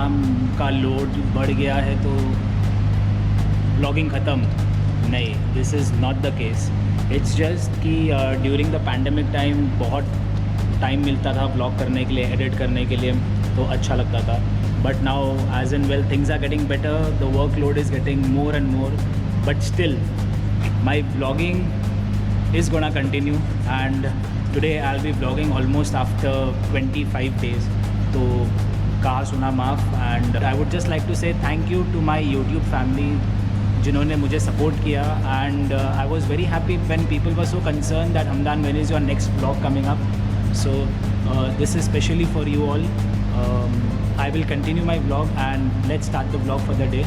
काम का लोड बढ़ गया है तो ब्लॉगिंग ख़त्म, नहीं, this is not the case. It's just कि ड्यूरिंग द पैंडमिक टाइम बहुत टाइम मिलता था ब्लॉग करने के लिए, एडिट करने के लिए, तो अच्छा लगता था। But now as and well things are getting better, the work load is getting more and more, but still my blogging is gonna continue and today I will be blogging almost after 25 days। तो कहा सुना माफ़, and I would just like to say thank you to my YouTube family जिन्होंने मुझे support किया, and I was very happy when people were so concern that Hamdan when is your next blog coming up. So this is specially for you all. I will continue my vlog and let's start the vlog for the day.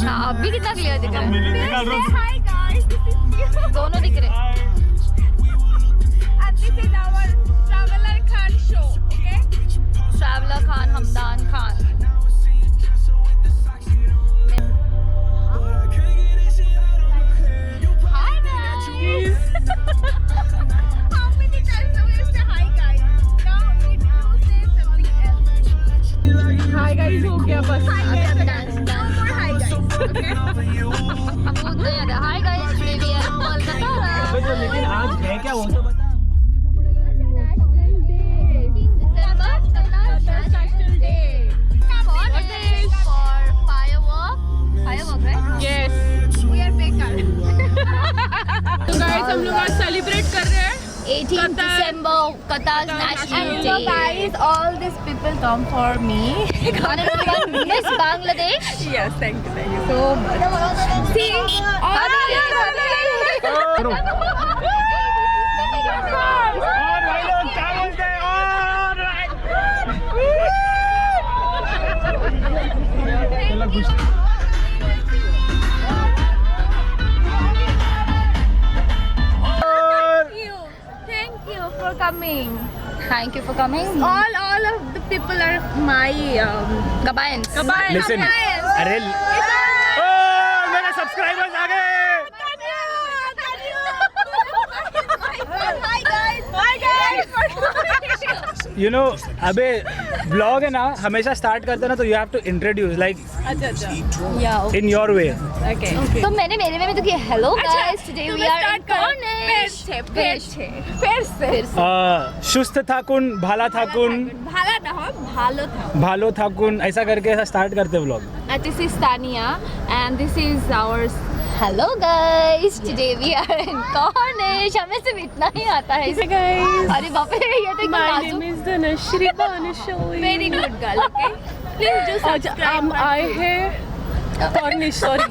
हाँ, अभी कितना clear दिख रहा है? दोनों दिख रहे हैं। Traveller Khan show, okay? Traveller Khan, Hamdan Khan. Hi guys. How many times do we say hi guys? Now we do say something else. Hi guys हो गया बस. No more hi guys. Okay? अब वो नहीं आता। Hi guys, today we are in Kolkata। लेकिन आज है क्या वो तो बता। National Day. For firework, right? Yes. We are better. तो guys हम लोग आज सेलिब्रेट कर रहे हैं 18th December, Qatar's National And Day. guys, all these people come for me. Miss Bangladesh. Yes, thank you so much. See, thank you for coming. Thank you for coming. All of the people are my Kabayans. Listen, अरे मेरे subscribers आ गए। You know अबे blog है ना, हमेशा start करते ना तो you have to introduce like in your way. तो मैंने मेरे में भी तो किया hello guys today we are in Cornish फिर से सुस्त थाकुन भाला थाकुन भाला ना हो भालो था. भालो थाकुन ऐसा करके ऐसा स्टार्ट करते vlog. This is Tania and this is our hello guys today we are in Cornish. हमें सिर्फ इतना ही आता है. guys. अरे बाप रे, ये तो My नाजुक. name is Dhanashri Banashali. very good girl. Okay, please do subscribe. I है Cornish, sorry.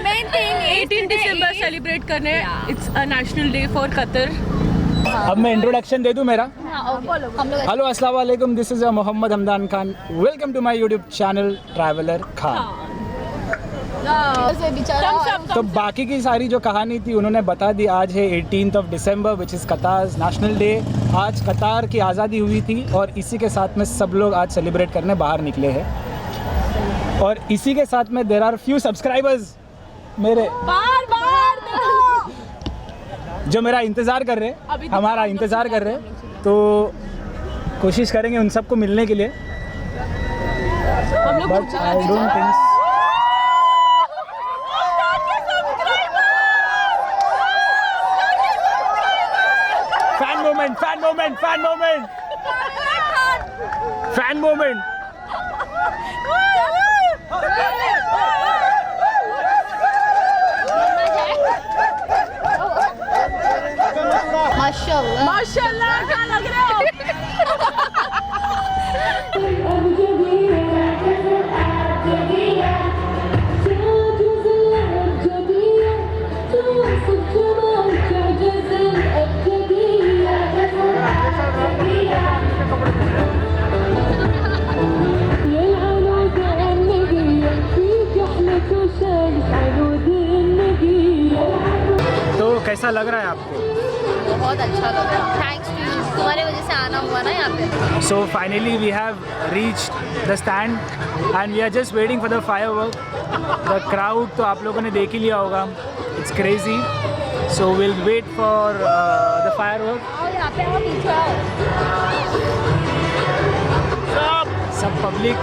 Main thing is 18 December celebrate करने. It's a national day for Qatar. अब मैं इंट्रोडक्शन दे दूं मेरा. हाँ, okay. हम लोग हेलो अस्सलाम वालेकुम, this is Mohammad Hamdan Khan. Welcome to my YouTube channel traveller Khan. से बेचारा तो बाकी की सारी जो कहानी थी उन्होंने बता दी. आज है 18th दिसंबर विच इज़ कतार नेशनल डे. आज कतार की आज़ादी हुई थी और इसी के साथ में सब लोग आज सेलिब्रेट करने बाहर निकले हैं. और इसी के साथ में देर आर फ्यू सब्सक्राइबर्स मेरे जो मेरा इंतज़ार कर रहे हैं, हमारा इंतज़ार कर रहे हैं. तो कोशिश करेंगे उन सबको मिलने के लिए. हम लोग but I don't think. Fan moment. माशाल्लाह माशाल्लाह क्या लग रहे हो. तो कैसा लग रहा है आपको? बहुत अच्छा लग रहा है. थैंक्स टू यू, तुम्हारे वजह से आना हुआ ना यहाँ पे. So finally we have reached the stand and we are just waiting for the firework. The crowd तो आप लोगों ने देख ही लिया होगा. It's crazy. So we'll wait for the firework. और यहाँ पे आओ, पीछे आओ. सब public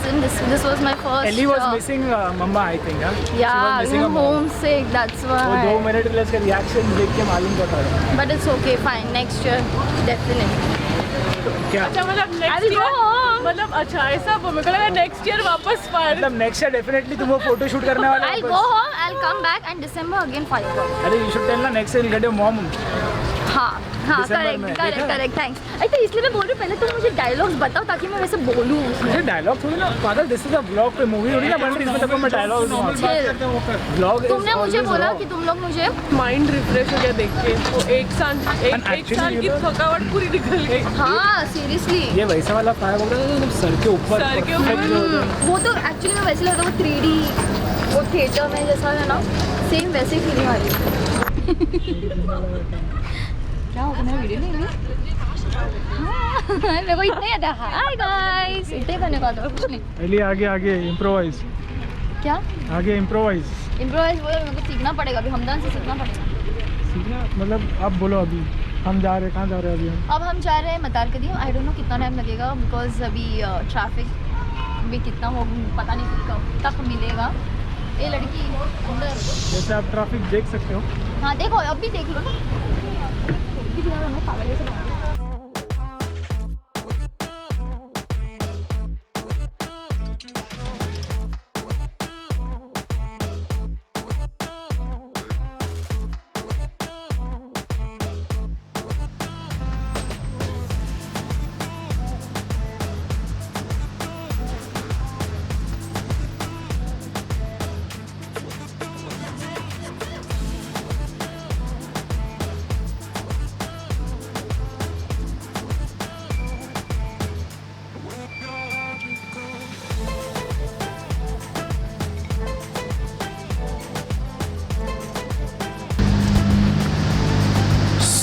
This was my first. Ellie was missing Mama, I think. Huh? Yeah, she was missing I'm homesick. That's वो 2 why. मिनट के लिए उसका रिएक्शन देख के मालूम पड़ रहा है But it's okay, fine. Next year, definitely. क्या अच्छा मतलब I'll next go year home. मतलब अच्छा ऐसा मेरे को लगा next year वापस फायर मतलब नेक्स्ट ईयर डेफिनेटली तुम वो फोटो शूट करने वाले I'll हो go वापस। home. I'll come back and December again fire. अरे यू शुड टेल ना next year get your mom हाँ हाँ दिसंबर में, करेक्ट देखा? Correct thanks. अच्छा इसलिए मैं बोल रही हूँ पहले तुम मुझे डायलॉग्स बताओ ताकि मैं वैसे बोलूँ उसमें। अरे डायलॉग थोड़ी ना father this is a blog पे मूवी थोड़ी ना बन रही इसमें तब मैं डायलॉग ब्लॉग तुमने मुझे बोला कि तुम लोग मुझे माइंड रिफ्रेश हो गया देख के वो एक साल And एक actually साल की you know- थकावट पूरी निकल गई हाँ सीरियसली ये वैसा वाला फायर वगैरह मतलब सर के ऊपर सर के ऊपर। perfect जो होता है। वो तो एक्चुअली में वैसे लगता है वो 3D वो थिएटर में जैसा है ना सेम वैसे ही फीलिंग आ रही है। क्या हो गया वीडियो नहीं ली? हाँ, मेरे को इतना ही आता है हाय गाइस इतने करने का था कुछ नहीं। एली आगे आगे इम्प्रोवाइज क्या आगे इम्प्रोवाइज इम्प्रोवाइज बोलो मेरे को सीखना पड़ेगा अभी हमदन से सीखना पड़ेगा। सीखना मतलब आप बोलो अभी हम जा रहे हैं कहाँ जा रहे हैं अभी हम अब हम जा रहे हैं मतार कदीम। आई डोंट नो कितना टाइम लगेगा बिकॉज अभी ट्रैफिक भी कितना हो पता नहीं कब तक मिलेगा। ये लड़की अंदर जैसे आप ट्रैफिक देख सकते हो हाँ देखो अब भी देख लो ना कितनी ज़्यादा हमें पागल जैसे बना दिया।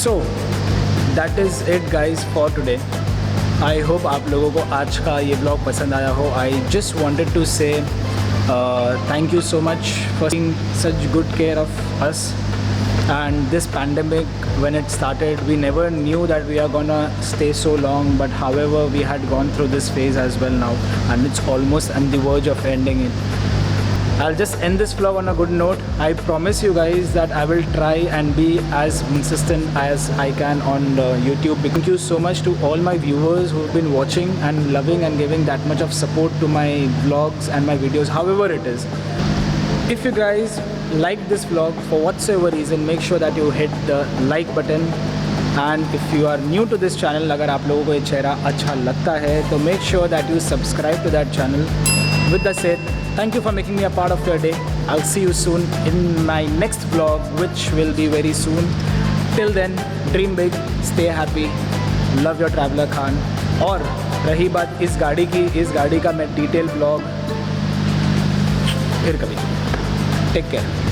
So that is it guys for today. I hope आप लोगों को आज का ये ब्लॉग पसंद आया हो। I just wanted to say thank you so much for taking such good care of us and this pandemic when it started we never knew that we are gonna stay so long, but however we had gone through this phase as well now and it's almost on the verge of ending it. I'll just end this vlog on a good note. I promise you guys that I will try and be as consistent as I can on YouTube. Thank you so much to all my viewers who've been watching and loving and giving that much of support to my vlogs and my videos, however it is. If you guys like this vlog for whatsoever reason, make sure that you hit the like button. And if you are new to this channel, अगर आप लोगों को ये चेहरा अच्छा लगता है तो make sure that you subscribe to that channel. With that said, thank you for making me a part of your day. I'll see you soon in my next vlog, which will be very soon. Till then, dream big, stay happy, love your traveler Khan. और रही बात इस गाड़ी का मैं detail vlog फिर कभी। Take care.